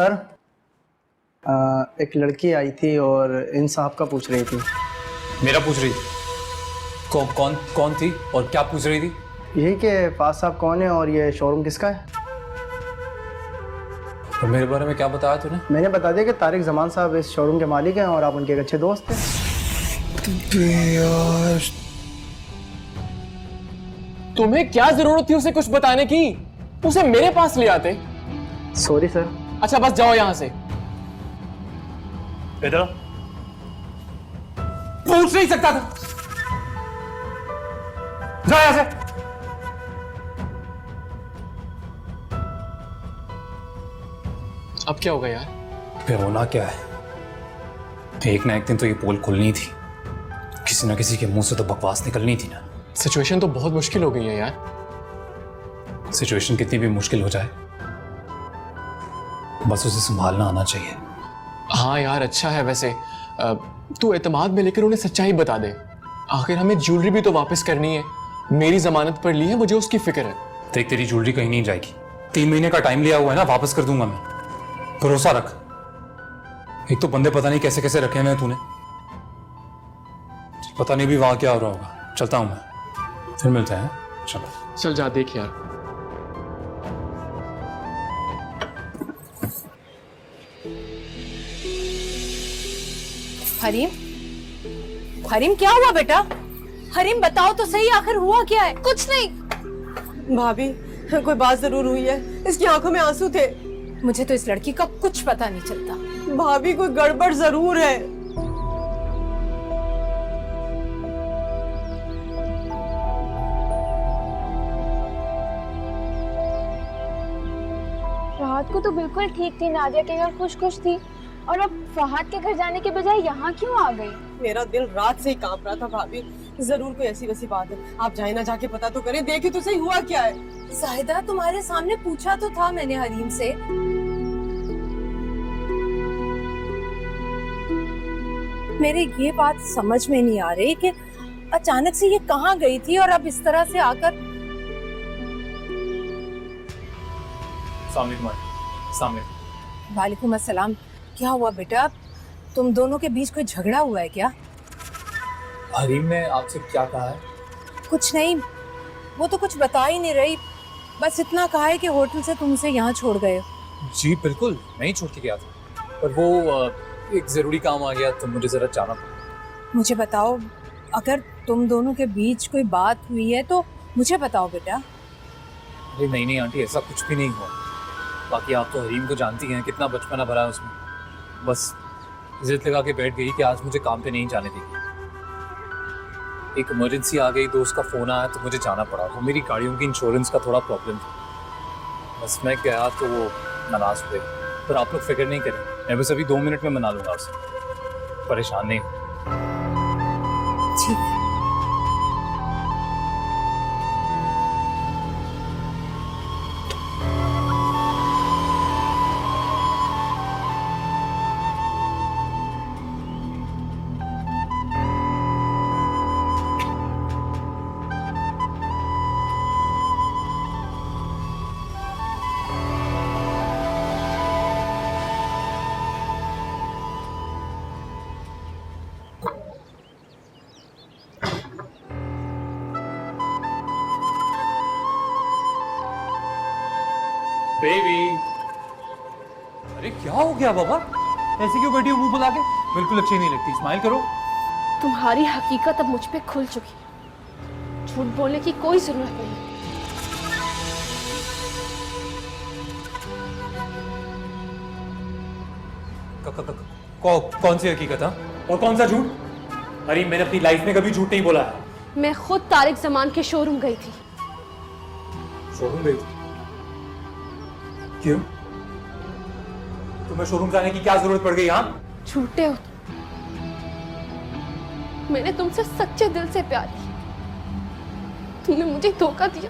Sir, एक लड़की आई थी और इन साहब का पूछ रही थी। मेरा पूछ रही थी? कौन थी और क्या पूछ रही थी? यही कि फाज साहब कौन है और ये शोरूम किसका है। और मेरे बारे में क्या बताया तूने? मैंने बता दिया कि तारिक जमान साहब इस शोरूम के मालिक हैं और आप उनके एक अच्छे दोस्त हैं। यार तुम्हें क्या जरूरत थी उसे कुछ बताने की? उसे मेरे पास ले आते। Sorry sir. अच्छा बस जाओ यहां से। इधर पूछ नहीं सकता था। जाओ यहां से। अब क्या होगा यार? फिर होना क्या है, एक ना एक दिन तो ये पोल खुलनी थी। किसी ना किसी के मुंह से तो बकवास निकलनी थी ना। सिचुएशन तो बहुत मुश्किल हो गई है यार। सिचुएशन कितनी भी मुश्किल हो जाए, बस उसे संभालना आना चाहिए। हाँ यार अच्छा है वैसे। तू एतमाद में लेकर उन्हें सच्चाई बता दे। आखिर हमें ज्वेलरी भी तो वापस करनी है। मेरी जमानत पर ली है, मुझे उसकी फिक्र है। देख तेरी ज्वेलरी कहीं नहीं जाएगी। 3 महीने का टाइम लिया हुआ है ना, वापस कर दूंगा मैं, भरोसा रख। एक तो बंदे पता नहीं कैसे कैसे रखे हुए तूने, पता नहीं भी वहां क्या हो रहा होगा। चलता हूं मैं, फिर मिलते हैं। चलो चल जा देख यार। हरीम, हरीम क्या हुआ बेटा? हरीम बताओ तो सही, आखिर हुआ क्या है? कुछ नहीं भाभी, कोई बात जरूर हुई है। इसकी आंखों में आंसू थे। मुझे तो इस लड़की का कुछ पता नहीं चलता। भाभी कोई गड़बड़ जरूर है। फहद को तो बिल्कुल ठीक थी, नादिया के घर खुश खुश थी, और अब फहद के घर जाने के बजाय यहाँ क्यों आ गई? मेरा दिल रात से ही कांप रहा था भाभी। जरूर कोई ऐसी वैसी बात है। आप जाए ना, जाके पता तो करें, देखे तो सही हुआ क्या है। जाहिदा तुम्हारे सामने पूछा तो था मैंने हरीम से। मेरे ये बात समझ में नहीं आ रही कि अचानक से ये कहाँ गई थी और अब इस तरह से आकर। सामने। वालेकुम अस्सलाम। क्या हुआ बेटा? तुम दोनों के बीच कोई झगड़ा हुआ है क्या? हरीम ने आपसे क्या कहा है? कुछ नहीं, वो तो कुछ बता ही नहीं रही। बस इतना कहा है कि होटल से तुम उसे यहाँ छोड़ गए हो। जी बिल्कुल, मैं ही छोड़ के गया था, पर वो एक जरूरी काम आ गया तो मुझे जरा जाना पड़ा। मुझे बताओ, अगर तुम दोनों के बीच कोई बात हुई है तो मुझे बताओ बेटा। अरे नहीं आंटी, ऐसा कुछ भी नहीं हुआ। बाकी आप तो हरीम को जानती हैं, कितना बचपना भरा है उसमें। बस जिद लगा के बैठ गई कि आज मुझे काम पे नहीं जाने देगी। एक इमरजेंसी आ गई, दोस्त का फ़ोन आया तो मुझे जाना पड़ा। वो मेरी गाड़ियों की इंश्योरेंस का थोड़ा प्रॉब्लम था। बस मैं गया तो वो नाराज़ हुए। पर आप लोग फिक्र नहीं करें, मैं बस अभी 2 मिनट में मना लूँगा उसे। परेशान नहीं हो। ठीक है। बेबी, अरे क्या हो गया बाबा? ऐसे क्यों बैठी हो मुंह बुला के? बिल्कुल अच्छी नहीं लगती, स्माइल करो। तुम्हारी हकीकत अब मुझ पे खुल चुकी है। झूठ बोलने की कोई जरूरत नहीं। कौन सी हकीकत है और कौन सा झूठ? अरे मैंने अपनी लाइफ में कभी झूठ नहीं बोला है। मैं खुद तारिक जमान के शोरूम गई थी। शोरूम गई थी? क्यों? तुम्हें शोरूम जाने की क्या जरूरत पड़ गई? यहाँ झूठे हो तुम। मैंने तुमसे सच्चे दिल से प्यार किया, तुमने मुझे धोखा दिया।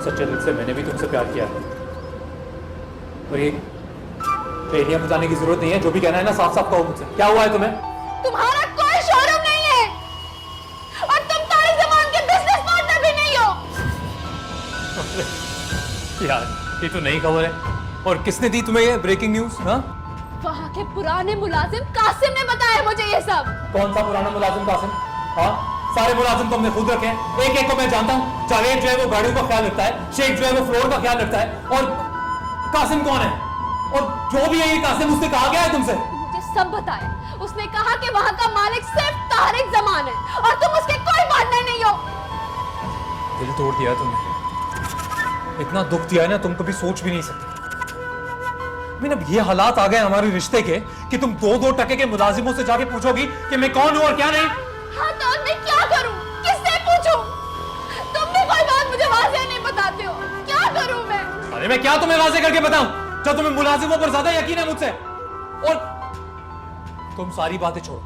सच्चे दिल से मैंने भी तुमसे प्यार किया है। और ये एरिया में जाने की जरूरत नहीं है। जो भी कहना है ना साफ साफ कहो मुझसे। क्या हुआ है तुम्हें? तुम्हारा कोई शोरूम नहीं है और तुम तारिक जमान के बिजनेस पार्टनर भी नहीं हो। यार ये तो नई खबर है। और किसने दी तुम्हें ये ब्रेकिंग न्यूज? हाँ, वहाँ के पुराने मुलाजिम कासिम ने बताया मुझे ये सब। कौन सा पुराना मुलाजिम? कासिम? हाँ, सारे मुलाजिम तो हमने खुद रखे हैं, एक एक को मैं जानता हूँ। जावेद जो है वो गाड़ियों का ख्याल रखता है, शेख जो है वो फ्लोर का ख्याल रखता है, और कासिम कौन है? और जो भी है ये कासिम, उसने कहा गया है तुमसे? मुझे सब बताया। उसने कहा कि वहाँ का मालिक सिर्फ तारिक जमान है और तुम उसके कोई पार्टनर नहीं हो। दिल तोड़ दिया तुमने, इतना दुख दिया है ना तुम कभी सोच भी नहीं सकते। अब ये हालात आ गए हमारे रिश्ते के कि तुम 2-2 टके के मुलाजिमों से जाके पूछोगी कि मैं कौन हूं और क्या नहीं। हाँ तो मैं क्या करूं? किससे पूछूं? तुम भी कोई बात मुझे वाज़ेह नहीं बताते हो, क्या करूं मैं? अरे मैं क्या तुम्हें वाज़ेह करके बताऊं जब तुम्हें मुलाजिमों पर ज्यादा यकीन है मुझसे? और तुम सारी बातें छोड़ो,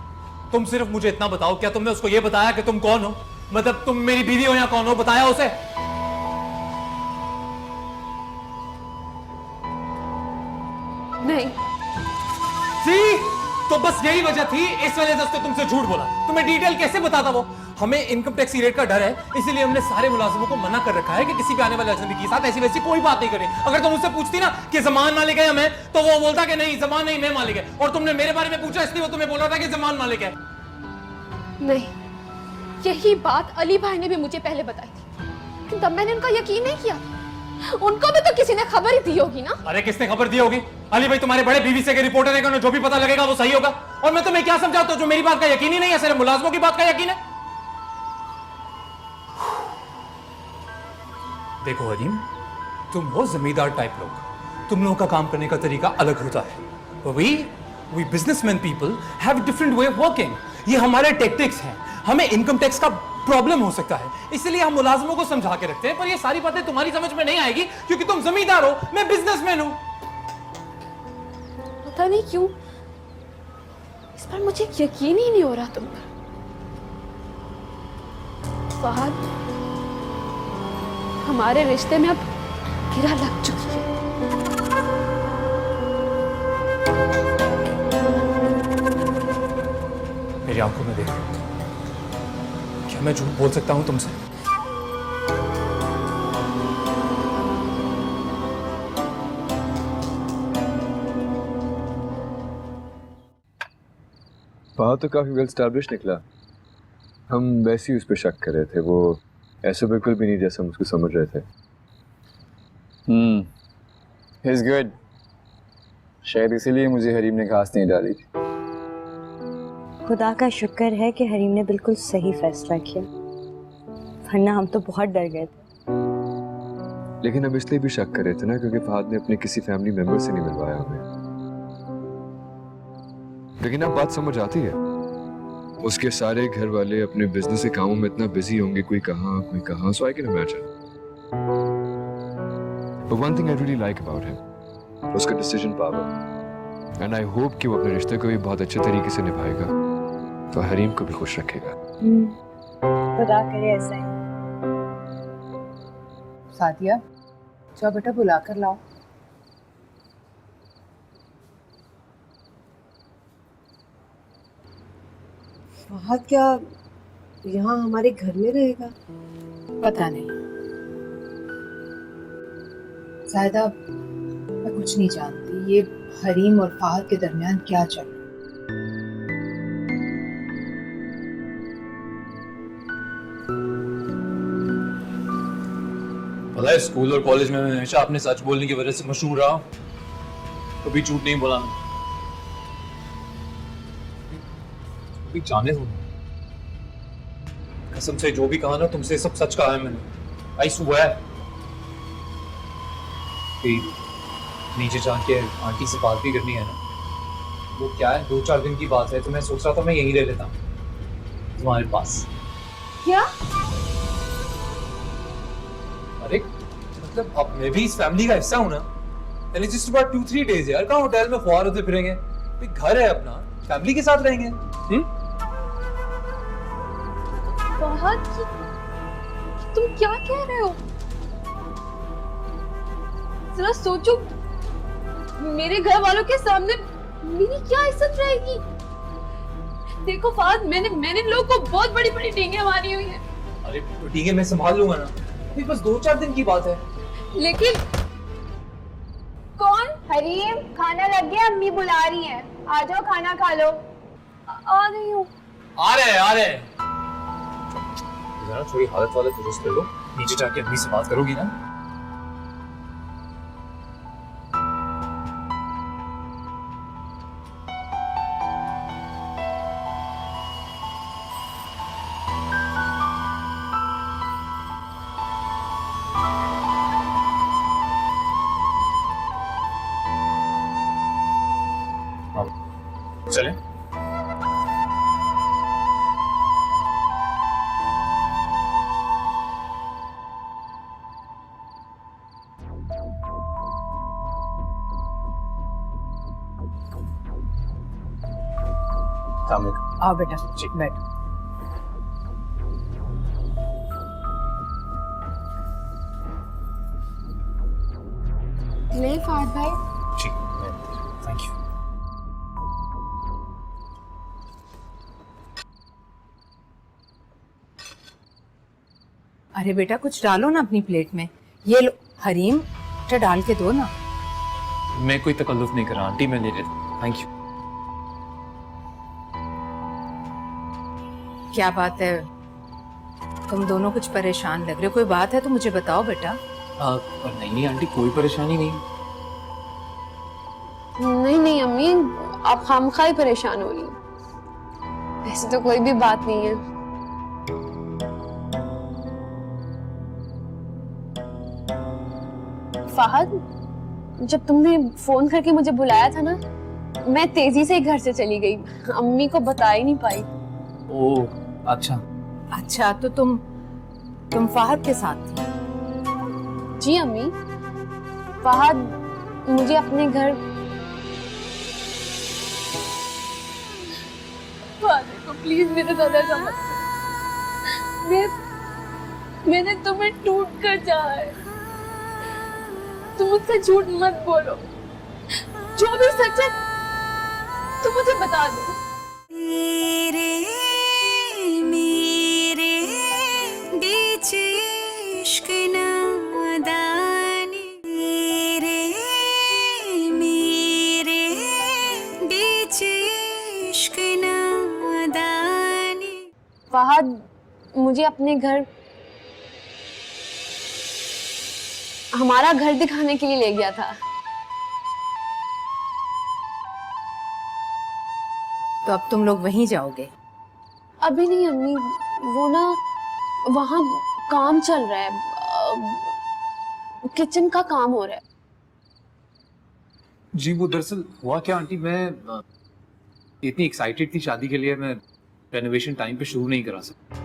तुम सिर्फ मुझे इतना बताओ, क्या तुमने उसको ये बताया कि तुम कौन हो? मतलब तुम मेरी बीवी हो या कौन हो, बताया उसे? नहीं। तो बस यही वजह थी, इस वजह से उसने तुमसे झूठ बोला। तुम्हें डिटेल कैसे बताता वो? हमें इनकम टैक्स रेट का डर है, इसीलिए हमने सारे मुलाजिमों को मना कर रखा है कि किसी भी आने वाले अजनबी के साथ ऐसी वैसी कोई बात नहीं करें। अगर तुम उससे पूछती ना कि जमान मालिक है या मैं, तो वो बोलता कि नहीं जमान नहीं, मैं मालिक है। और तुमने मेरे बारे में पूछा इसलिए वो तुम्हें बोल रहा था कि जमान मालिक है। नहीं, यही बात अली भाई ने भी मुझे पहले बताई थी, लेकिन तब मैंने उनका यकीन नहीं किया। उनको भी तो किसी ने खबर ही दी होगी ना? अरे किसने खबर दी होगी? अली भाई तुम्हारे बड़े बीवी से के रिपोर्टर है, उन्हें जो भी पता लगेगा वो सही होगा। और मैं तुम्हें क्या समझाता हूं, जो मेरी बात का यकीन ही नहीं है, सिर्फ मुलाजिमों की बात का यकीन है। देखो हरीम, तुम हो जमींदार टाइप लोग, तुम लोगों का काम करने का तरीका अलग होता है। We businessman people have different way of working. ये हमारे टेक्टिक्स हैं। हमें इनकम टैक्स का प्रॉब्लम हो सकता है, इसलिए हम मुलाजिमों को समझा के रखते हैं। पर ये सारी बातें तुम्हारी समझ में नहीं आएगी क्योंकि तुम जमींदार हो, मैं बिजनेसमैन हूं। पता नहीं क्यों इस पर मुझे यकीन ही नहीं हो रहा तुम पर। फहद, हमारे रिश्ते में अब गिरा लग चुकी है। मेरी आंखों में देखो, क्या मैं झूठ बोल सकता हूं तुमसे? फहद तो काफ़ी वेल स्टैब्लिश निकला। हम वैसे ही उस पर शक कर रहे थे, वो ऐसे बिल्कुल भी नहीं जैसे हम उसको समझ रहे थे। He's good. शायद इसीलिए मुझे हरीम ने घास नहीं डाली। खुदा का शुक्र है कि हरीम ने बिल्कुल सही फैसला किया, वरना हम तो बहुत डर गए थे। लेकिन हम इसलिए भी शक कर रहे थे ना क्योंकि फहद ने अपने किसी फैमिली मेंबर से नहीं मिलवाया हमें। लेकिन अब बात समझ आती है, उसके सारे घर वाले अपने बिजनेस के कामों में इतना बिजी होंगे, कोई कहाँ, so I can imagine. But one thing I really like about him, उसका decision power, and I hope कि वो अपने रिश्ते को भी बहुत अच्छे तरीके से निभाएगा, तो हरीम को भी खुश रखेगा। खुदा करे ऐसा ही। सादिया, जाओ बेटा बुला कर लाओ। फहद क्या यहाँ हमारे घर में रहेगा? पता नहीं ज़ायदा, मैं कुछ नहीं जानती ये हरीम और फहद के दरमियान क्या चल रहा है। पता है स्कूल और कॉलेज में मैं हमेशा अपने सच बोलने की वजह से मशहूर रहा हूं, कभी झूठ नहीं बोला मैं। कभी जाने दो, कसम से जो भी कहा ना तुमसे सब सच कहा है मैंने। I swear. नीचे जाके आंटी से बात भी करनी है ना, वो क्या है 2-4 दिन की बात है, तो मैं सोच रहा था मैं यहीं रह लेता हूँ तुम्हारे पास। क्या? अरे मतलब अब मैं भी इस फैमिली का हिस्सा हूं ना, यानी जस्ट अबाउट 2-3 डेज यार, कहाँ होटल में ख्वार होते फिरेंगे, घर है अपना, फैमिली के साथ रहेंगे। फहद, तुम क्या कह रहे हो? जरा सोचो, मेरे घर वालों के सामने मेरी क्या इज्जत रहेगी? देखो फहद, मैंने लोगों को बहुत बड़ी बड़ी डींगे मारी हुई है। अरे ठीक है, मैं संभाल लूंगा ना, अभी बस 2-4 दिन की बात है। लेकिन हरीम, खाना लग गया, अम्मी बुला रही हैं। आ जाओ खाना खा लो। आ रही हूँ। आ रहे जरा थोड़ी हालत वाले दुरुस्त कर लो, नीचे जाके अम्मी से बात करोगी ना? चलें? आओ बेटा, बैठो। ले फहद भाई। जी, थैंक यू। अरे बेटा कुछ डालो ना अपनी प्लेट में। ये लो हरीम, बेटा डाल के दो ना। मैं कोई तकल्लुफ नहीं कर रहा आंटी, मैं ले लेता हूँ, थैंक यू। क्या बात है, तुम दोनों कुछ परेशान लग रहे हो, कोई बात है तो मुझे बताओ बेटा। नहीं आंटी, कोई परेशानी नहीं। नहीं अम्मी, आप खामखा ही परेशान हो रही हैं। ऐसे तो कोई भी बात नहीं है। फहद, जब तुमने फोन करके मुझे बुलाया था ना, मैं तेजी से घर से चली गई, अम्मी को बता ही नहीं पाई। ओह अच्छा। अच्छा तो तुम फहद के साथ थी? जी अम्मी, फहद मुझे अपने घर को प्लीज मेरे साथ ऐसा मत करो। मैंने तुम्हें टूट कर चाहा है, तुम मुझसे झूठ मत बोलो, जो भी सच है तुम मुझे बता दो। मेरे बीच इश्क नादानी, मेरे बीच इश्क नादानी। फहद मुझे अपने घर, हमारा घर दिखाने के लिए ले गया था। तो अब तुम लोग वहीं जाओगे? अभी नहीं अम्मी, वो ना वहाँ काम चल रहा है, किचन का काम हो रहा है। जी वो दरअसल हुआ क्या आंटी, मैं इतनी एक्साइटेड थी शादी के लिए, मैं रेनोवेशन टाइम पे शुरू नहीं करा सकता।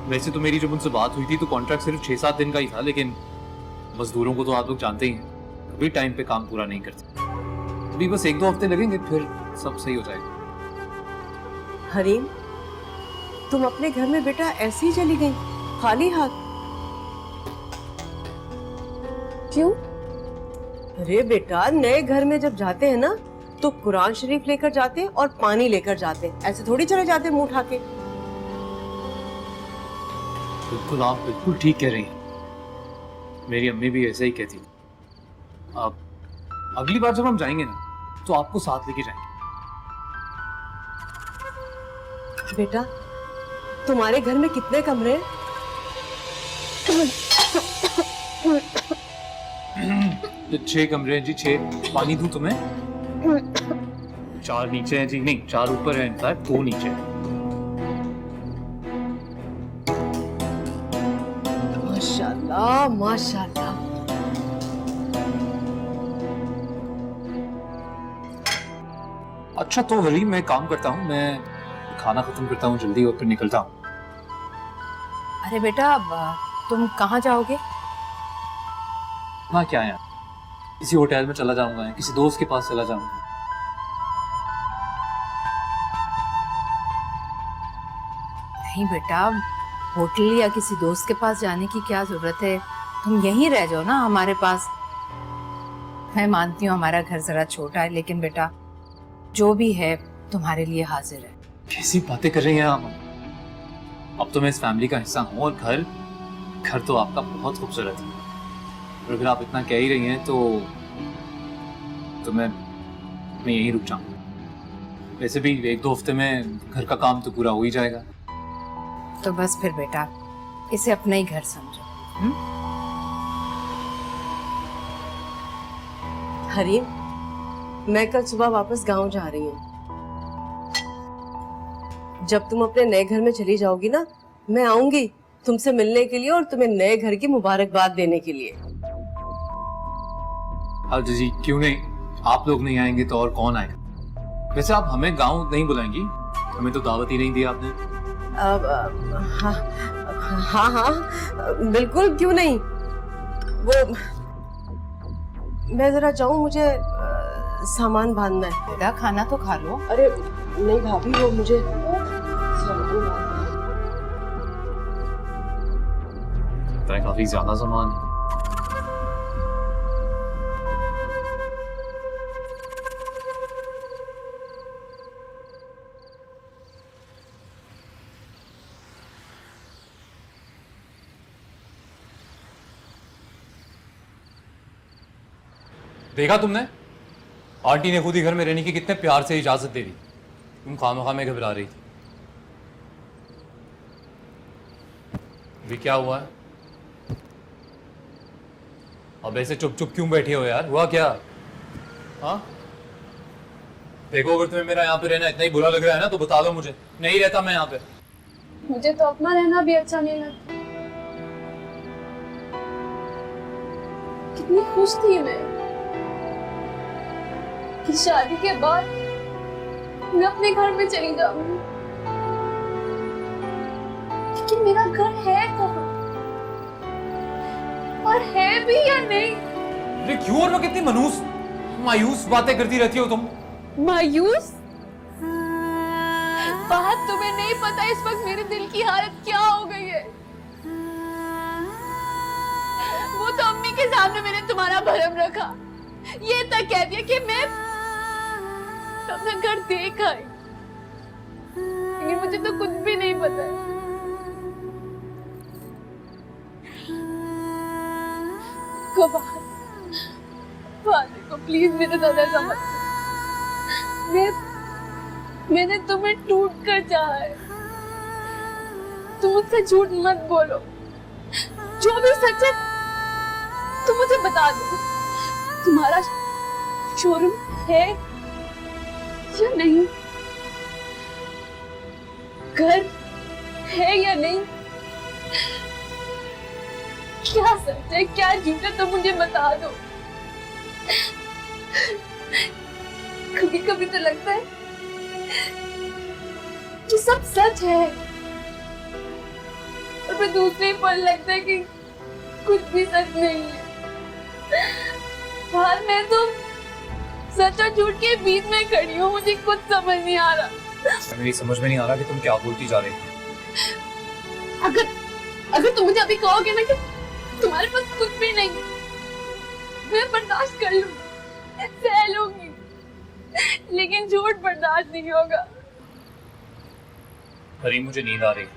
वैसे तो मेरी जब उनसे बात हुई थी तो कॉन्ट्रैक्ट सिर्फ 6-7 दिन का ही था, लेकिन मजदूरों को तो आप लोग जानते ही हैं, कभी टाइम पे काम पूरा नहीं करते। अभी बस 1-2 हफ्ते लगेंगे, फिर सब सही हो जाएगा। हरीम, तुम अपने घर में बेटा ऐसे ही चली गई खाली हाथ? क्यों? अरे बेटा, नए घर में जब जाते हैं ना तो कुरान शरीफ लेकर जाते हैं और पानी लेकर जाते हैं, ऐसे थोड़ी चले जाते मुंह उठा के। बिल्कुल, आप बिल्कुल ठीक कह रही हैं, मेरी अम्मी भी ऐसे ही कहती थी। अब अगली बार जब हम जाएंगे ना तो आपको साथ लेके जाएंगे। बेटा, तुम्हारे घर में कितने कमरे हैं? तो 6 कमरे हैं जी, 6। पानी दूं तुम्हें? 4 नीचे हैं जी, नहीं 4 ऊपर है, इनफैक्ट 2 नीचे हैं। माशाल्लाह माशाल्लाह। अच्छा तो हरीम, मैं काम करता हूँ, मैं खाना खत्म करता हूँ जल्दी और फिर निकलता हूँ। अरे बेटा, अब तुम कहाँ जाओगे? हाँ क्या है, किसी होटल में चला जाऊंगा या किसी दोस्त के पास चला जाऊंगा। नहीं बेटा, होटल या किसी दोस्त के पास जाने की क्या जरूरत है, तुम यहीं रह जाओ ना हमारे पास। मैं मानती हूँ हमारा घर जरा छोटा है, लेकिन बेटा जो भी है तुम्हारे लिए हाजिर है। कैसी बातें कर रही हैं आप? अब तो मैं इस फैमिली का हिस्सा हूँ, और घर तो आपका बहुत खूबसूरत है। और अगर आप इतना कह ही रही हैं तो तो मैं यहीं रुक जाऊंगा। वैसे भी 1-2 हफ्ते में घर का काम तो पूरा हो ही जाएगा। तो बस फिर बेटा इसे अपना ही घर समझो। हरीम, मैं कल सुबह वापस गांव जा रही हूँ। जब तुम अपने नए घर में चली जाओगी ना, मैं आऊंगी तुमसे मिलने के लिए और तुम्हें नए घर की मुबारकबाद देने के लिए। हाँ जी, क्यों नहीं, आप लोग नहीं आएंगे तो और कौन आएगा। वैसे आप हमें गांव नहीं बुलाएंगी? हमें तो दावत ही नहीं दी आपने। हाँ हाँ बिल्कुल, क्यों नहीं। वो मैं जरा जाऊं, मुझे सामान बांधना है। बेटा खाना तो खा लो। अरे नहीं भाभी, वो मुझे सामान बांधना है। काफी ज्यादा सामान है। देखा तुमने, आंटी ने खुद ही घर में रहने की कितने प्यार से इजाजत दे दी। तुम खामखा में घबरा रही थी। अभी क्या हुआ है? अब ऐसे चुप चुप क्यों बैठे हो यार? हुआ क्या? हाँ देखो, अगर तुम्हें मेरा यहाँ पे रहना इतना ही बुरा लग रहा है ना तो बता दो मुझे, नहीं रहता मैं यहाँ पे। मुझे तो अपना रहना भी अच्छा नहीं लगता। कितनी खुश थी मैं कि शादी के बाद मैं अपने घर में चली जाऊंगी, लेकिन मेरा घर है कहाँ? और है भी या नहीं? अरे क्यों, और मैं कितनी मायूस बातें करती रहती हो तुम। मायूस? बात तुम्हें नहीं पता इस वक्त मेरे दिल की हालत क्या हो गई है। वो तो अम्मी के सामने मैंने तुम्हारा भरम रखा, ये तक कह दिया कि मैं अपना घर देख आई, लेकिन मुझे तो कुछ भी नहीं पता है। देखो प्लीज मेरे दादा का मत। मैंने तुम्हें टूट कर चाहा है। तुम मुझसे झूठ मत बोलो, जो भी सच है तुम मुझे बता दो। तुम्हारा शोरूम है या नहीं? घर है या नहीं? क्या सच है क्या झूठ है, तो मुझे बता दो। कभी कभी तो लगता है कि सब सच है, और फिर दूसरे पल लगता है कि कुछ भी सच नहीं है। हाल मैं तो सच और झूठ के बीच में खड़ी हूँ, मुझे कुछ समझ नहीं आ रहा। मेरी समझ में नहीं आ रहा कि तुम क्या बोलती जा रही हो। अगर तुम मुझे अभी कहोगे ना कि तुम्हारे पास कुछ भी नहीं, मैं बर्दाश्त कर लूंगी, सह लूंगी, लेकिन झूठ बर्दाश्त नहीं होगा। हरीम, मुझे नींद आ रही है,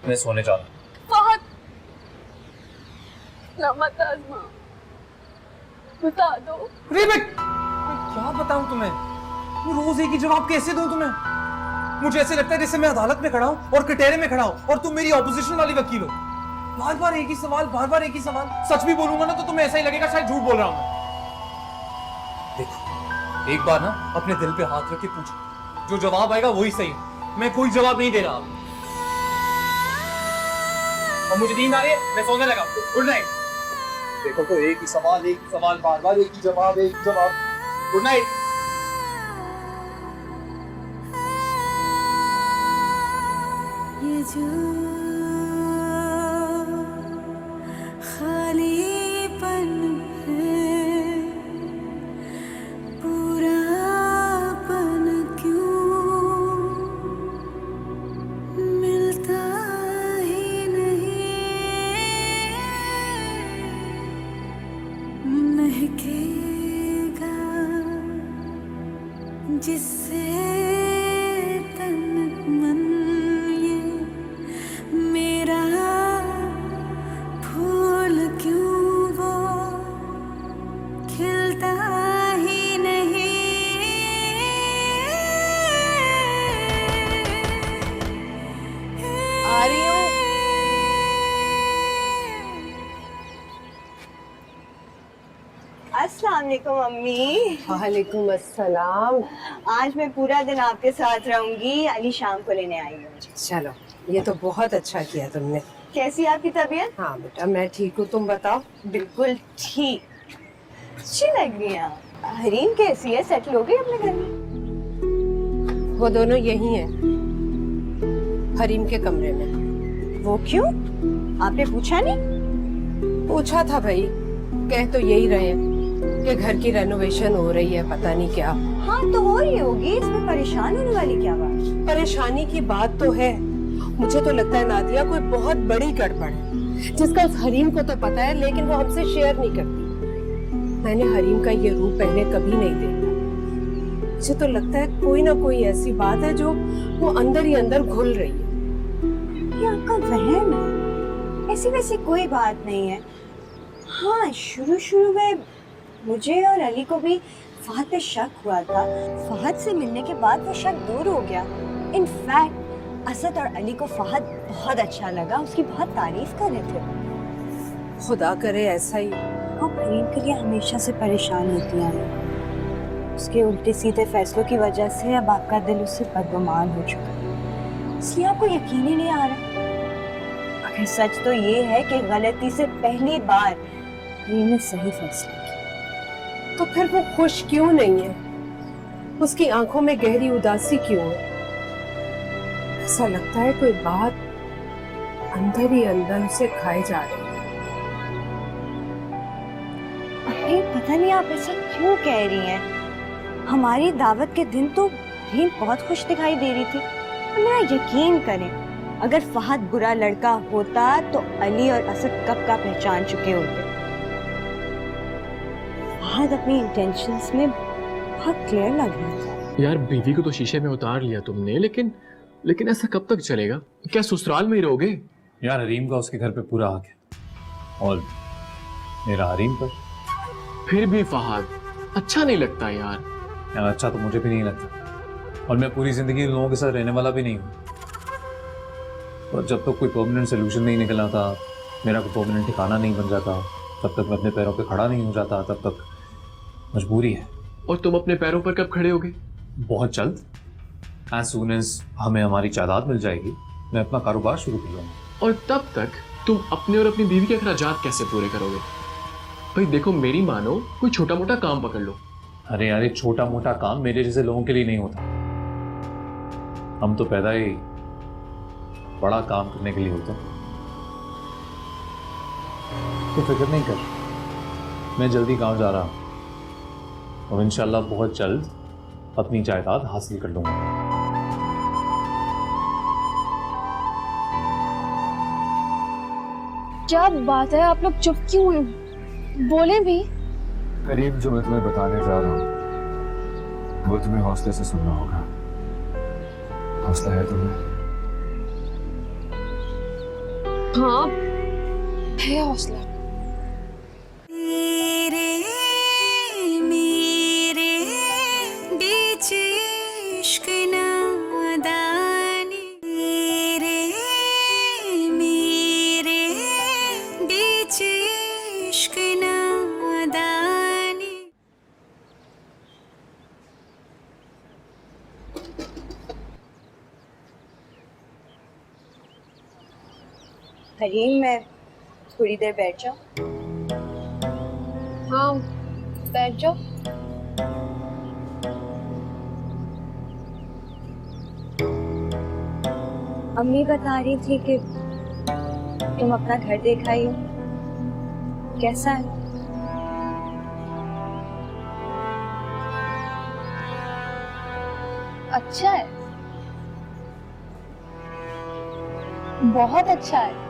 मैं सोने जा रहा हूँ। फहद, ना मत आज़मा, बता दो। क्या बताऊं तुम्हें? वो रोज एक ही जवाब कैसे दूं तुम्हें? मुझे ऐसे लगता है जैसे मैं अदालत में खड़ा हूं और कटहरे में खड़ा हूं और तुम मेरी ऑपोजिशन वाली वकील हो। बार बार एक ही सवाल, बार बार एक ही सवाल। सच भी बोलूंगा ना तो तुम्हें ऐसा ही लगेगा शायद झूठ बोल रहा हूं मैं। देखो, एक बार ना अपने दिल पे हाथ रख के पूछो, जो जवाब आएगा वही सही है। मैं कोई जवाब नहीं दे रहा। और मुझे नींद आ रही है, मैं सोने लगा। Good night. देखो तो एक ही सवाल, बार बार एक ही जवाब, गुड नाइट। ये जो खालीपन है, पूरापन क्यों मिलता ही नहीं, महकेगा जिससे तन मन ये अस्सलाम वालेकुम अम्मी। वालेकुम अस्सलाम। आज मैं पूरा दिन आपके साथ रहूंगी, अली शाम को लेने आई है मुझे। चलो, ये तो बहुत अच्छा किया तुमने। कैसी आपकी तबीयत? हाँ बेटा, मैं ठीक हूँ, तुम बताओ। बिल्कुल ठीक, अच्छी लग रही है आप। हरीम कैसी है, सेटल हो गई अपने घर में? वो दोनों यही हैं, हरीम के कमरे में। वो क्यों, आपने पूछा नहीं? पूछा था भाई, कह तो यही रहे कि घर की रेनोवेशन हो रही है, पता नहीं क्या। हाँ तो हो रही होगी, इसमें परेशान होने वाली क्या बात? परेशानी की बात तो है, मुझे तो लगता है नादिया कोई बहुत बड़ी गड़बड़ है, जिसका उस हरीम को तो पता है लेकिन वो हमसे शेयर नहीं करती। मैंने हरीम का ये रूप पहले कभी नहीं देखा। मुझे तो लगता है कोई ना कोई ऐसी बात है जो वो अंदर ही अंदर घुल रही है। ये आपका वहम है, ऐसी वैसी कोई बात नहीं है। हाँ, शुरू में मुझे और अली को भी फहद पे शक हुआ था। फहद से मिलने के बाद वो शक दूर हो गया। इनफैक्ट असद और अली को फहद बहुत अच्छा लगा, उसकी बहुत तारीफ कर रहे थे। खुदा करे ऐसा ही। आप हरीम के लिए हमेशा से परेशान होती हैं। उसके उल्टे सीधे फैसलों की वजह से अब आपका दिल उससे बदगुमान हो चुका है, इसलिए आपको यकीन ही नहीं आ रहा। मगर सच तो ये है कि गलती से पहली बार हरीम ने सही फैसला किया। तो फिर वो खुश क्यों नहीं है? उसकी आंखों में गहरी उदासी क्यों है? ऐसा लगता है कोई बात अंदर ही अंदर उसे खाई जा रही है। अरे पता नहीं आप ऐसा क्यों कह रही हैं? हमारी दावत के दिन तो हरीम बहुत खुश दिखाई दे रही थी। और मेरा यकीन करें, अगर फहद बुरा लड़का होता तो अली और असद कब का पहचान चुके होते। फहद अपनी इंटेंशंस में बहुत क्लियर लग रहा था। यार बीवी को तो शीशे में उतार लिया तुमने, लेकिन ऐसा कब तक चलेगा? क्या ससुराल में ही रहोगे? यार हरीम का उसके घर पे पूरा हक है और मेरा हरीम पर। फिर भी फहद अच्छा नहीं लगता यार। यार अच्छा तो मुझे भी नहीं लगता, और मैं पूरी जिंदगी उन लोगों के साथ रहने वाला भी नहीं हूँ। और जब तक कोई परमानेंट सोल्यूशन नहीं निकला था, मेरा कोई परमानेंट ठिकाना नहीं बन जाता, तब तक मैं अपने पैरों पे खड़ा नहीं हो जाता, तब तक मजबूरी है। और तुम अपने पैरों पर कब खड़े होगे? बहुत जल्द, एज सून एज हमें हमारी जायदाद मिल जाएगी, मैं अपना कारोबार शुरू कर लूँगा। और तब तक तुम अपने और अपनी बीवी के अखराजात कैसे पूरे करोगे? भाई देखो, मेरी मानो कोई छोटा मोटा काम पकड़ लो। अरे यार, एक छोटा मोटा काम मेरे जैसे लोगों के लिए नहीं होता। हम तो पैदा ही बड़ा काम करने के लिए होते हैं। तो फिक्र नहीं कर, मैं जल्दी गांव जा रहा हूँ और इंशाल्लाह बहुत जल्द अपनी जायदाद हासिल कर लूंगा। क्या बात है, आप लोग चुप क्यों हैं? बोले भी। करीब जो मैं तुम्हें बताने जा रहा हूँ वो तुम्हें हौसले से सुनना होगा। हौसला है तुम्हें? हाँ है हौसला। मेरे बीच इश्क नादानी, मेरे बीच इश्क नादानी। हरीम, मैं थोड़ी देर बैठ जाऊं? हाँ बैठ जाओ। अम्मी बता रही थी कि तुम अपना घर देख आई हो, कैसा है? अच्छा है, बहुत अच्छा है।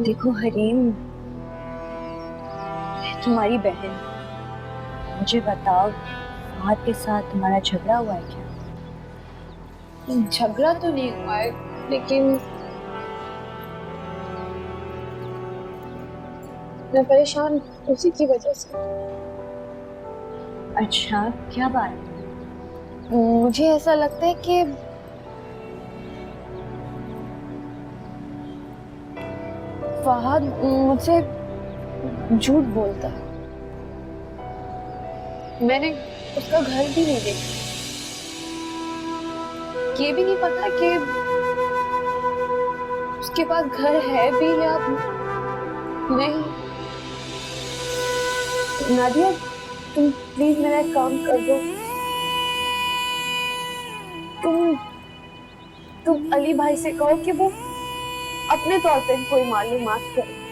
देखो हरीम, मैं तुम्हारी बहन, मुझे बताओ फहद के साथ तुम्हारा झगड़ा हुआ है क्या? झगड़ा तो नहीं हुआ है, लेकिन मैं परेशान उसी की वजह से। अच्छा, क्या बात? मुझे ऐसा लगता है कि फहद मुझसे झूठ बोलता है। मैंने उसका घर भी नहीं देखा, ये भी नहीं पता कि उसके पास घर है भी या नहीं। नादिया, तुम प्लीज मेरा एक काम कर दो। तुम अली भाई से कहो कि वो अपने तौर पे कोई मालूमात करे।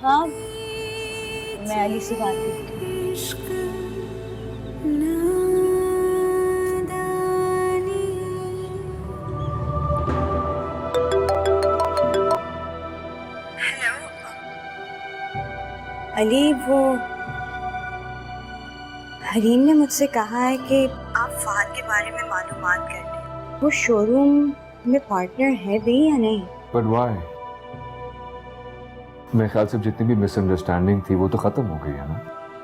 हाँ, मैं अली से बात करती हूँ। अली, वो हरीम ने मुझसे कहा है कि आप फहद के बारे में मालूमात कर लें। वो शोरूम में पार्टनर है भी या नहीं? But why? मेरे ख्याल से जितनी भी मिसअंडरस्टैंडिंग थी वो तो खत्म हो गई है ना।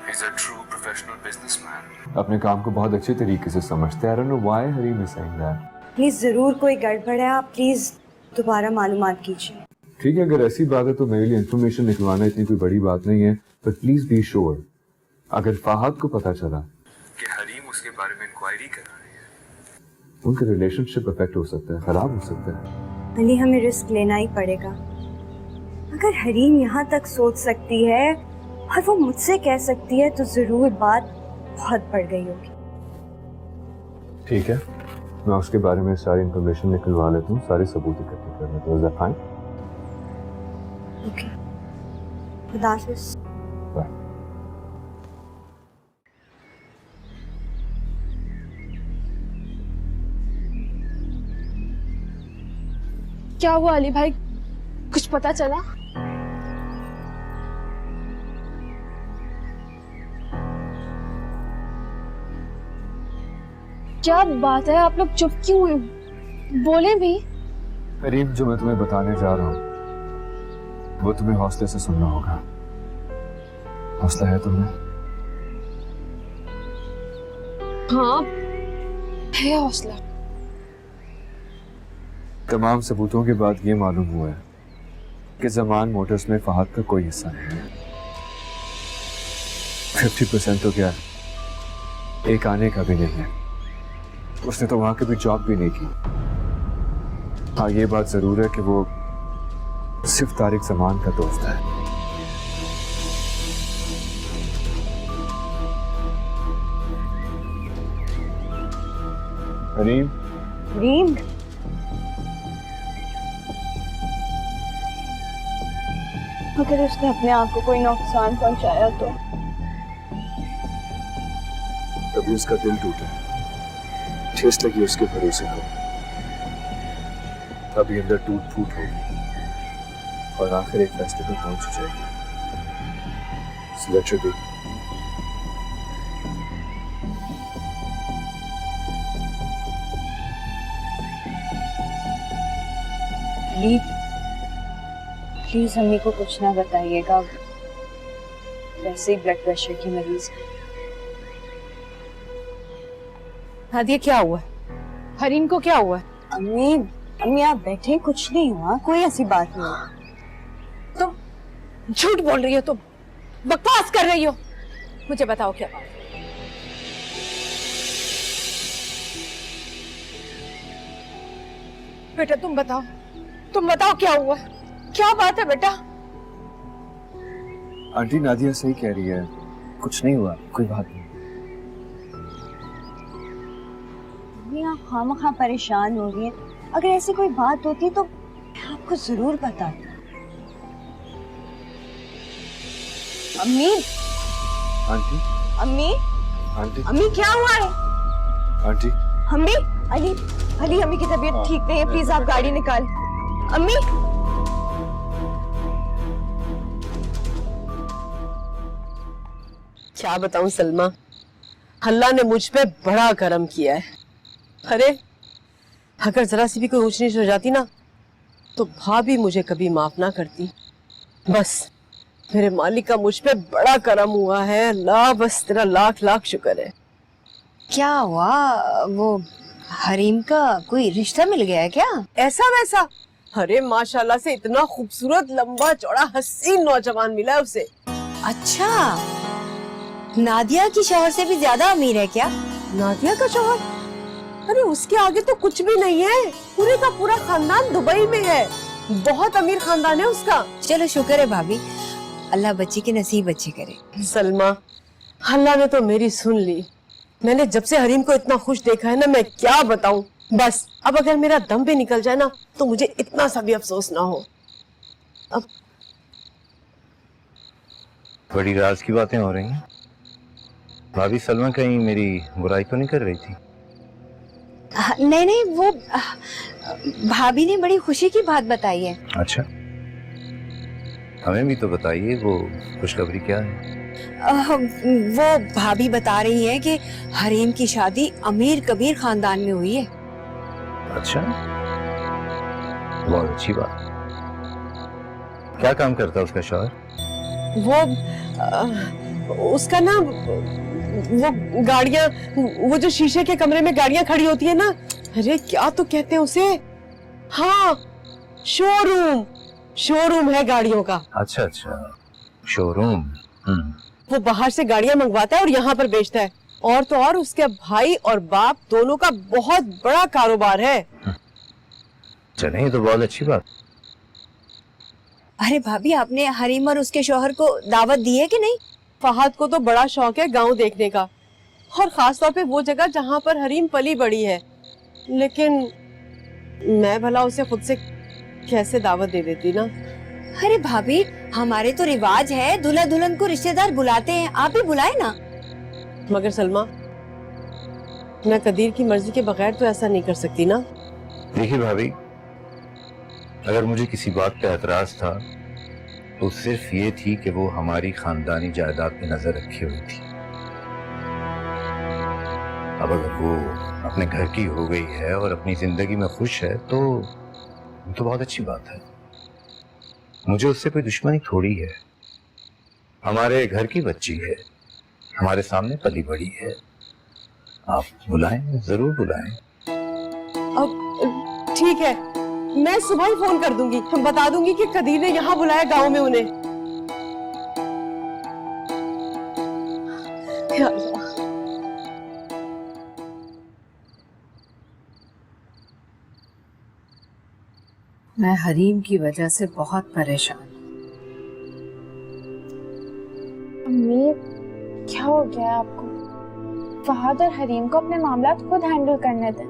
He's a true professional businessman. अपने काम को बहुत अच्छे तरीके से समझते हैं। I don't know why Hareem is saying that. Please जरूर कोई गड़बड़ है, आप प्लीज दोबारा मालूमात कीजिए। ठीक है, अगर ऐसी बात है तो मेरे लिए इन्फॉर्मेशन निकलवाना इतनी कोई बड़ी बात नहीं है, बट प्लीज बी श्योर अगर फहद को पता चला कि हरीम उसके बारे में इंक्वायरी कर रही है, उनका रिलेशनशिप अफेक्ट हो सकता है, खराब हो सकता है। अली, हमें रिस्क लेना ही पड़ेगा। अगर हरीम यहाँ तक सोच सकती है और वो मुझसे कह सकती है तो जरूर बात बहुत बढ़ गई होगी। ठीक है, मैं उसके बारे में सारी इंफॉर्मेशन निकलवा लेता हूँ, सारे सबूत इकट्ठे कर लेता हूँ। Is that fine? ओके, खुदा हाफिज़। बाय। क्या हुआ अली भाई, कुछ पता चला? क्या बात है, आप लोग चुप क्यों हैं? बोले भी। हरीम, जो मैं तुम्हें बताने जा रहा हूँ वो तुम्हें हौसले से सुनना होगा। हौसला है तुम्हें? हाँ, है हौसला। तमाम सबूतों के बाद ये मालूम हुआ है कि जमान मोटर्स में फहद का कोई हिस्सा नहीं है। 50% तो क्या, एक आने का भी नहीं है। उसने तो वहां कभी जॉब भी नहीं की। हाँ, ये बात जरूर है कि वो सिर्फ तारिक जमान का दोस्त है। हरीम, हरीम, अगर उसने अपने आप को कोई नुकसान पहुंचाया तो? तभी उसका दिल टूटा, ठेस लगी उसके भरोसे को, तभी अंदर टूट फूट होगी और आखिर एक फैसले पर पहुंच जाएगी। Late B. अली, प्लीज अम्मी को कुछ ना बताइएगा, वैसे ही ब्लड प्रेशर की मरीज है। नादिया, क्या हुआ? हरीम को क्या हुआ? अम्मी आप बैठे, कुछ नहीं हुआ, कोई ऐसी बात नहीं। तुम झूठ बोल रही हो, तुम बकवास कर रही हो। मुझे बताओ क्या बात है? बेटा तुम बताओ क्या हुआ? क्या बात है बेटा? आंटी, नादिया सही कह रही है, कुछ नहीं हुआ, कोई बात नहीं। आप खामखा परेशान हो रही हैं। अगर ऐसी कोई बात होती तो मैं आपको जरूर बताती। अम्मी, आंटी, अम्मी क्या हुआ है? आंटी, अम्मी, अम्मी की तबीयत ठीक नहीं है, प्लीज आप गाड़ी निकाल। अम्मी, क्या बताऊं सलमा, अल्लाह ने मुझ पे बड़ा करम किया है। अरे अगर जरा सी भी कोई ऊंच नीच हो जाती ना तो भाभी मुझे कभी माफ ना करती। बस मेरे मालिक का मुझ पे बड़ा करम हुआ है। अल्लाह, बस तेरा लाख लाख शुक्र है। क्या हुआ? वो हरीम का कोई रिश्ता मिल गया है क्या? ऐसा वैसा अरे माशाल्लाह से इतना खूबसूरत लंबा चौड़ा हसीन नौजवान मिला है उसे। अच्छा, नादिया की शौहर से भी ज्यादा अमीर है क्या? नादिया का शौहर? अरे उसके आगे तो कुछ भी नहीं है, पूरे का पूरा खानदान दुबई में है, बहुत अमीर खानदान है उसका। चलो शुक्र है भाभी, अल्लाह बच्ची के नसीब अच्छे करे। सलमा, अल्लाह ने तो मेरी सुन ली। मैंने जब से हरीम को इतना खुश देखा है ना, मैं क्या बताऊं। बस अब अगर मेरा दम भी निकल जाए ना तो मुझे इतना सा भी अफसोस ना हो। अब बड़ी राज की बातें हो रही हैं। भाभी सलमा कहीं मेरी बुराई तो नहीं कर रही थी? नहीं नहीं, वो भाभी ने बड़ी खुशी की बात बताई है। अच्छा, हमें भी तो बताइए, वो खुशखबरी क्या है? वो भाभी बता रही है कि हरीम की शादी अमीर कबीर खानदान में हुई है। अच्छा, बहुत अच्छी बात। क्या काम करता है उसका शौहर? वो उसका ना, वो गाड़ियां, वो जो शीशे के कमरे में गाड़ियां खड़ी होती है ना, अरे क्या तो कहते हैं उसे, हाँ शोरूम, शोरूम है गाड़ियों का। अच्छा अच्छा, शोरूम। वो बाहर से गाड़ियां मंगवाता है और यहाँ पर बेचता है। और तो और उसके भाई और बाप दोनों का बहुत बड़ा कारोबार है। चले, ये तो बहुत अच्छी बात। अरे भाभी, आपने हरीम और उसके शौहर को दावत दी है कि नहीं? फहद को तो बड़ा शौक है गांव देखने का, और खास तौर पे वो जगह जहाँ पर हरीम पली बड़ी है। लेकिन मैं भला उसे खुद से कैसे दावत दे देती ना। अरे भाभी, हमारे तो रिवाज है, दूल्हा दुल्हन को रिश्तेदार बुलाते हैं, आप भी बुलाए ना। मगर सलमा, मैं कदीर की मर्जी के बगैर तो ऐसा नहीं कर सकती ना। देखिए भाभी, अगर मुझे किसी बात पे एतराज था तो सिर्फ ये थी कि वो हमारी खानदानी जायदाद पे नजर रखी हुई थी। अब अगर वो अपने घर की हो गई है और अपनी जिंदगी में खुश है तो बहुत अच्छी बात है। मुझे उससे कोई दुश्मनी थोड़ी है। हमारे घर की बच्ची है, हमारे सामने पली बड़ी है। आप बुलाएं, जरूर बुलाएं। अब ठीक है, मैं सुबह ही फोन कर दूंगी, बता दूंगी कि कदीर ने यहाँ बुलाया गांव में उन्हें। या अल्लाह। मैं हरीम की वजह से बहुत परेशान हूँ। अम्मी, क्या हो गया है आपको? फहद और हरीम को अपने मामला खुद हैंडल करने दें।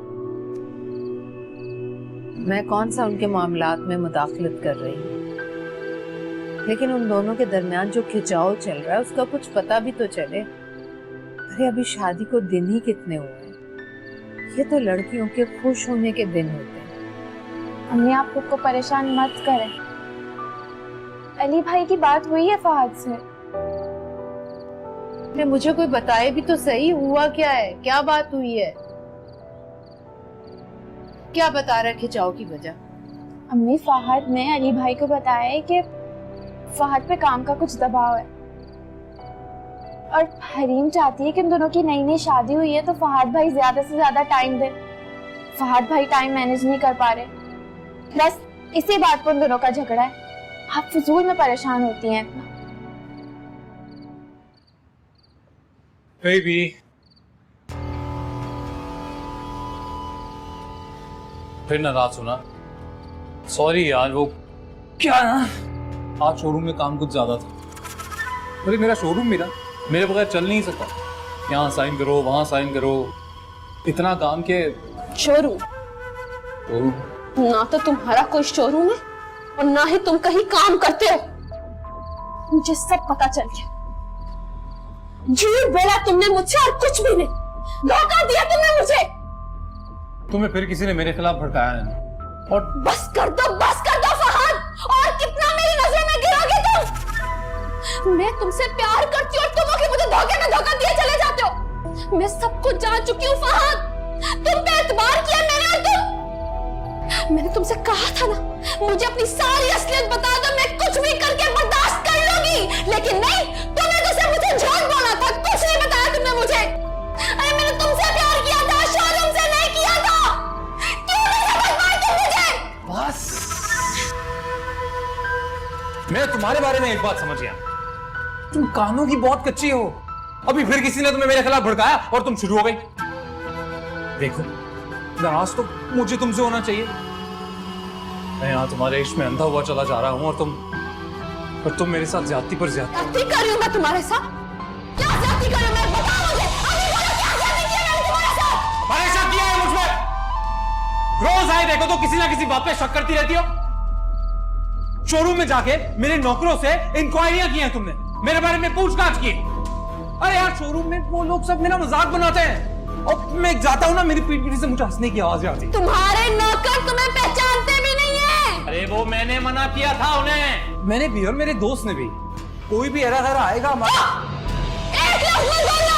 मैं कौन सा उनके मामलात में मुदाखलत कर रही हूँ, लेकिन उन दोनों के दरमियान जो खिंचाव चल रहा है उसका कुछ पता भी तो चले। अरे अभी शादी को दिन ही कितने हुए हैं, ये तो लड़कियों के खुश होने के दिन होते हैं। अम्मी, आप खुद को परेशान मत करें। अली भाई की बात हुई है फहद से। अरे मुझे कोई बताए भी तो सही, हुआ क्या है, क्या बात हुई है, क्या बता रहा है खिंचाव की वजह? अम्मी, फहद ने अली भाई को बताया है कि फहद पे काम का कुछ दबाव है और हरीम चाहती है कि उन दोनों की नई नई शादी हुई है तो फहद भाई ज्यादा से ज्यादा टाइम दे। फहद भाई टाइम मैनेज नहीं कर पा रहे, बस इसी बात पर उन दोनों का झगड़ा है। आप फजूल में परेशान होती हैं इतना। बेबी, फिर नाराज होना। सॉरी यार, वो क्या ना, आज शोरूम में काम कुछ ज्यादा था। अरे मेरा शोरूम मेरे बगैर चल नहीं सकता। यहाँ साइन करो, वहाँ साइन करो, इतना काम के। शोरूम ना तो तुम्हारा कोई शोरूम है और ना ही तुम कहीं काम करते हो। मुझे सब पता चल गया। झूठ बोला तुमने मुझसे और कुछ भी नहीं, धोखा दिया तुमने मुझे। तुम्हें फिर किसी ने मेरे खिलाफ भड़काया है और बस कर दो फहद, और कितना मेरी नजर में गिरोगे तुम? मैं तुमसे प्यार करती हूँ और तुम आके मुझे धोखे में धोखा दिए चले जाते हो। मैं सब कुछ जान चुकी हूँ फहद, तुम पे एतबार किया मैंने और मैंने तुमसे कहा था ना, मुझे अपनी सारी असलियत बता दो, मैं कुछ भी करके बर्दाश्त कर लूंगी। लेकिन नहीं, तुमने तो सिर्फ मुझे झूठ बोला था, कुछ नहीं बताया तुमने मुझे। अरे मैंने तुमसे प्यार किया था, शोरूम से नहीं किया था। क्यों नहीं समझ पाए तुम मुझे? बस एक बात समझिए, तुम कानों की बहुत कच्ची हो। अभी फिर किसी ने तुम्हें मेरे खिलाफ भड़काया और तुम शुरू हो गई। देखो, नाराज तो मुझे तुमसे होना चाहिए। मैं यहाँ तुम्हारे इश्क में अंधा हुआ चला जा रहा हूँ और तुम मेरे साथ ज्यादती पर ज्यादती कर रही हूँ मैं तुम्हारे साथ? क्या ज्यादती कर रही हूँ मैं? बताओ मुझे, अभी बोलो क्या ज्यादती किया मैंने तुम्हारे साथ? परेशान किया है मुझ पर। रोज आए देखो तो किसी ना किसी बात पे शक करती रहती हो। शोरूम में जाके मेरे नौकरों से इंक्वायरियां की हैं तुमने, मेरे बारे में पूछताछ की। अरे यार, शोरूम में वो लोग सब मेरा मजाक बनाते हैं और मैं जाता हूँ ना, मेरी पीठ पीछे से मुझे हंसने की आवाज आती है। तुम्हारे नौकर तुम्हें पहचानते भी नहीं है। अरे वो मैंने मना किया था उन्हें। मैंने भी और मेरे दोस्त ने भी। कोई भी एरा गैरा आएगा हमारा। एक लफ्ज़ मत बोलना,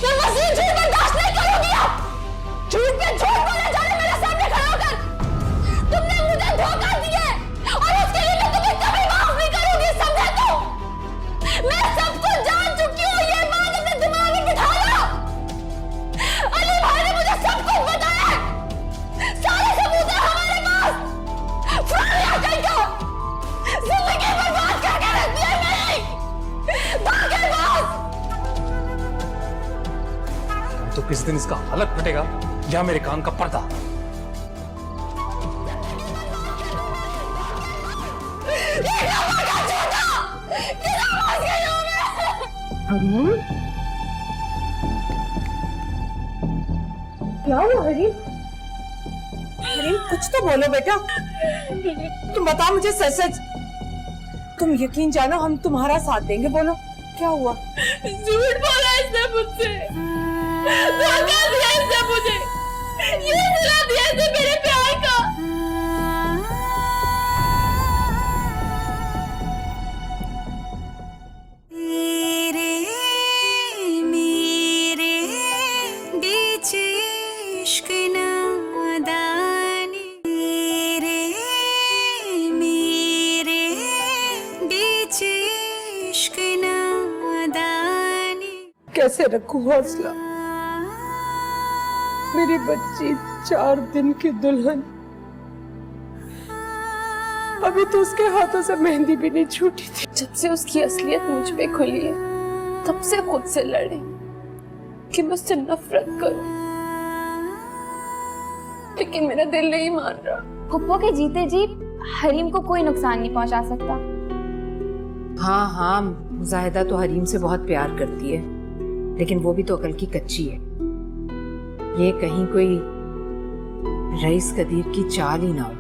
मैं मज़ीद झूठ बर्दाश्त नहीं करूंगी। अब झूठ पे झूठ बोले जा रहे मेरे सामने खड़े होकर। तुमने मुझे धोखा दिया और उसके लिए मैं तुम्हें कभी माफ नहीं करूंगी, समझे तुम? मैं सब कुछ जान चुकी हूँ, ये बात अपने दिमाग में बिठा लो। अली भाई ने मुझे सब कुछ बताया, सारे सबूत हैं हमारे पास। फारिया कहीं का जिंदगी बर्बाद करके रख दिया मेरी। धोखेबाज। तो किस दिन इसका हालत फटेगा या मेरे कान का पर्दा। क्या हुआ हरीम? हरीम कुछ तो बोलो बेटा, तुम बताओ मुझे सच सच। तुम यकीन जानो हम तुम्हारा साथ देंगे, बोलो क्या हुआ? झूठ बोला इसने मुझसे, धोखा दिया इसने मुझे, ये सिला दिया इसने मेरे प्यार का। तेरे मेरे बीच इश्क नादानी, तेरे मेरे बीच इश्क नादानी। कैसे रखूं हौसला? मेरी बच्ची 4 दिन की दुल्हन, अभी तो उसके हाथों से मेहंदी भी नहीं छूटी थी। जब से उसकी असलियत मुझ पे खुली है, तब से खुद से लड़े कि मैं उससे नफरत करूं, लेकिन मेरा दिल नहीं मान रहा। फुप्पो के जीते जी हरीम को कोई नुकसान नहीं पहुंचा सकता। हाँ हाँ, मुजाहिदा तो हरीम से बहुत प्यार करती है, लेकिन वो भी तो अकल की कच्ची है। ये कहीं कोई रईस कदीर की चाल ही ना हो।